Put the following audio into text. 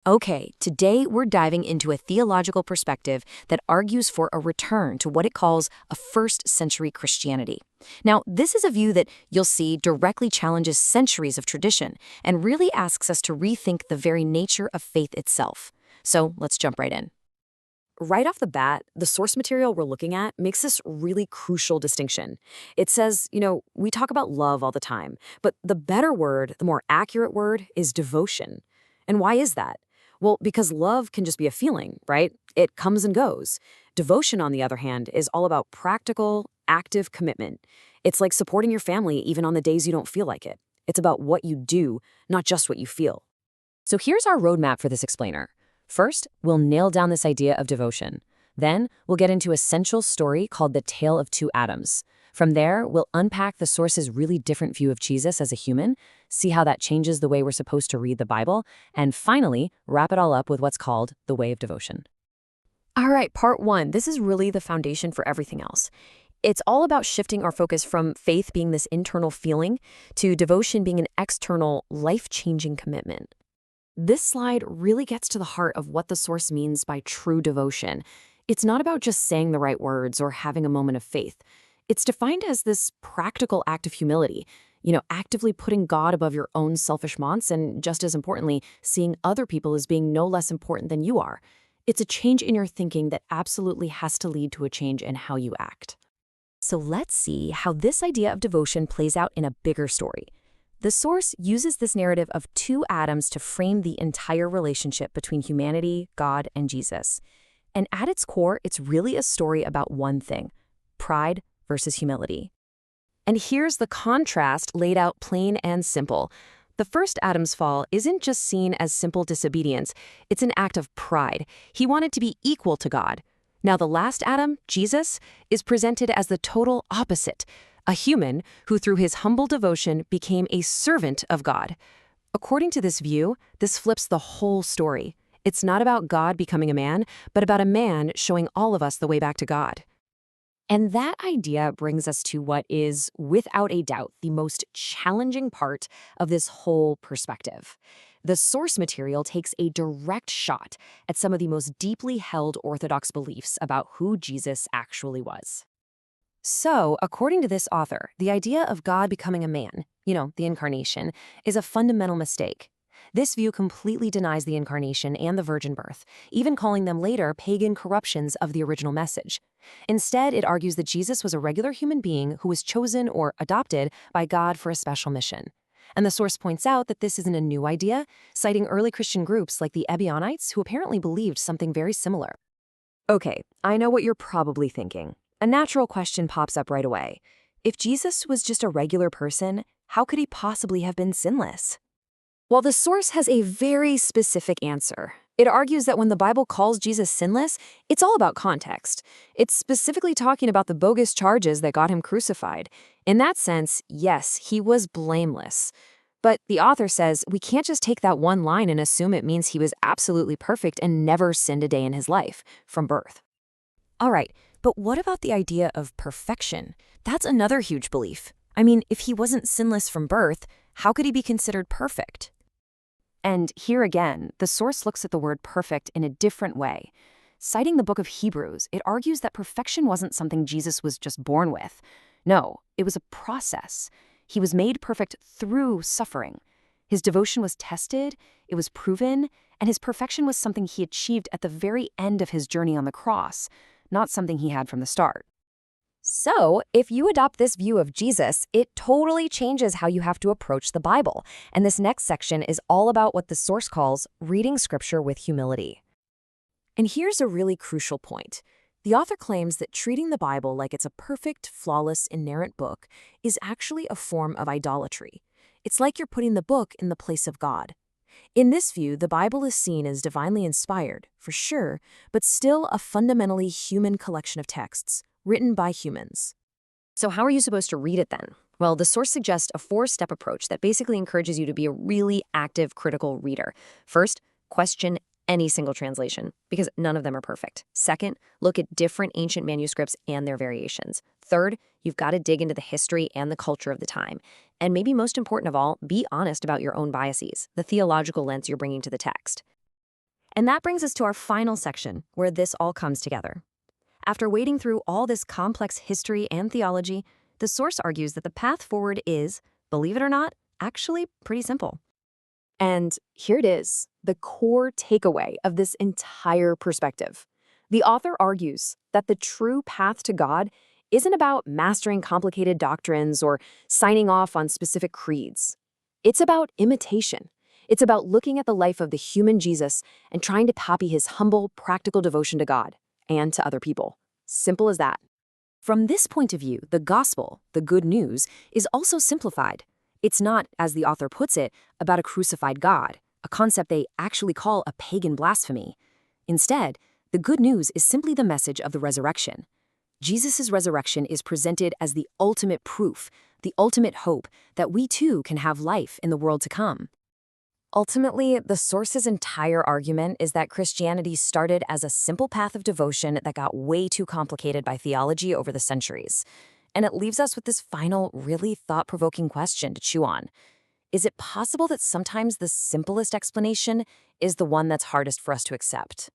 Okay, today we're diving into a theological perspective that argues for a return to what it calls a first century Christianity. Now, this is a view that you'll see directly challenges centuries of tradition and really asks us to rethink the very nature of faith itself. So let's jump right in. Right off the bat, the source material we're looking at makes this really crucial distinction. It says, we talk about love all the time, but the better word, the more accurate word, is devotion. And why is that? Well, because love can just be a feeling, right? It comes and goes. Devotion, on the other hand, is all about practical, active commitment. It's like supporting your family even on the days you don't feel like it. It's about what you do, not just what you feel. So here's our roadmap for this explainer. First, we'll nail down this idea of devotion. Then, we'll get into a central story called the Tale of Two Adams. From there, we'll unpack the source's really different view of Jesus as a human, see how that changes the way we're supposed to read the Bible, and finally, wrap it all up with what's called the way of devotion. All right, part one. This is really the foundation for everything else. It's all about shifting our focus from faith being this internal feeling to devotion being an external, life-changing commitment. This slide really gets to the heart of what the source means by true devotion. It's not about just saying the right words or having a moment of faith. It's defined as this practical act of humility, actively putting God above your own selfish wants and, just as importantly, seeing other people as being no less important than you are. It's a change in your thinking that absolutely has to lead to a change in how you act. So let's see how this idea of devotion plays out in a bigger story. The source uses this narrative of two Adams to frame the entire relationship between humanity, God, and Jesus. And at its core, it's really a story about one thing: pride versus humility. And here's the contrast laid out plain and simple. The first Adam's fall isn't just seen as simple disobedience, it's an act of pride. He wanted to be equal to God. Now the last Adam, Jesus, is presented as the total opposite: a human who through his humble devotion became a servant of God. According to this view, this flips the whole story. It's not about God becoming a man, but about a man showing all of us the way back to God. And that idea brings us to what is, without a doubt, the most challenging part of this whole perspective. The source material takes a direct shot at some of the most deeply held Orthodox beliefs about who Jesus actually was. So, according to this author, the idea of God becoming a man, the incarnation, is a fundamental mistake. This view completely denies the incarnation and the virgin birth, even calling them later pagan corruptions of the original message. Instead, it argues that Jesus was a regular human being who was chosen or adopted by God for a special mission. And the source points out that this isn't a new idea, citing early Christian groups like the Ebionites who apparently believed something very similar. Okay, I know what you're probably thinking. A natural question pops up right away. If Jesus was just a regular person, how could he possibly have been sinless? Well, the source has a very specific answer. It argues that when the Bible calls Jesus sinless, it's all about context. It's specifically talking about the bogus charges that got him crucified. In that sense, yes, he was blameless. But the author says we can't just take that one line and assume it means he was absolutely perfect and never sinned a day in his life, from birth. All right, but what about the idea of perfection? That's another huge belief. I mean, if he wasn't sinless from birth, how could he be considered perfect? And here again, the source looks at the word perfect in a different way. Citing the book of Hebrews, it argues that perfection wasn't something Jesus was just born with. No, it was a process. He was made perfect through suffering. His devotion was tested, it was proven, and his perfection was something he achieved at the very end of his journey on the cross, not something he had from the start. So, if you adopt this view of Jesus, it totally changes how you have to approach the Bible. And this next section is all about what the source calls reading scripture with humility. And here's a really crucial point. The author claims that treating the Bible like it's a perfect, flawless, inerrant book is actually a form of idolatry. It's like you're putting the book in the place of God. In this view, the Bible is seen as divinely inspired, for sure, but still a fundamentally human collection of texts, written by humans. So how are you supposed to read it then? Well, the source suggests a four-step approach that basically encourages you to be a really active, critical reader. First, question any single translation, because none of them are perfect. Second, look at different ancient manuscripts and their variations. Third, you've got to dig into the history and the culture of the time. And maybe most important of all, be honest about your own biases, the theological lens you're bringing to the text. And that brings us to our final section, where this all comes together. After wading through all this complex history and theology, the source argues that the path forward is, believe it or not, actually pretty simple. And here it is, the core takeaway of this entire perspective. The author argues that the true path to God isn't about mastering complicated doctrines or signing off on specific creeds. It's about imitation. It's about looking at the life of the human Jesus and trying to copy his humble, practical devotion to God and to other people. Simple as that. From this point of view, the gospel, the good news, is also simplified. It's not, as the author puts it, about a crucified God, a concept they actually call a pagan blasphemy. Instead, the good news is simply the message of the resurrection. Jesus' resurrection is presented as the ultimate proof, the ultimate hope that we too can have life in the world to come. Ultimately, the source's entire argument is that Christianity started as a simple path of devotion that got way too complicated by theology over the centuries. And it leaves us with this final, really thought-provoking question to chew on. Is it possible that sometimes the simplest explanation is the one that's hardest for us to accept?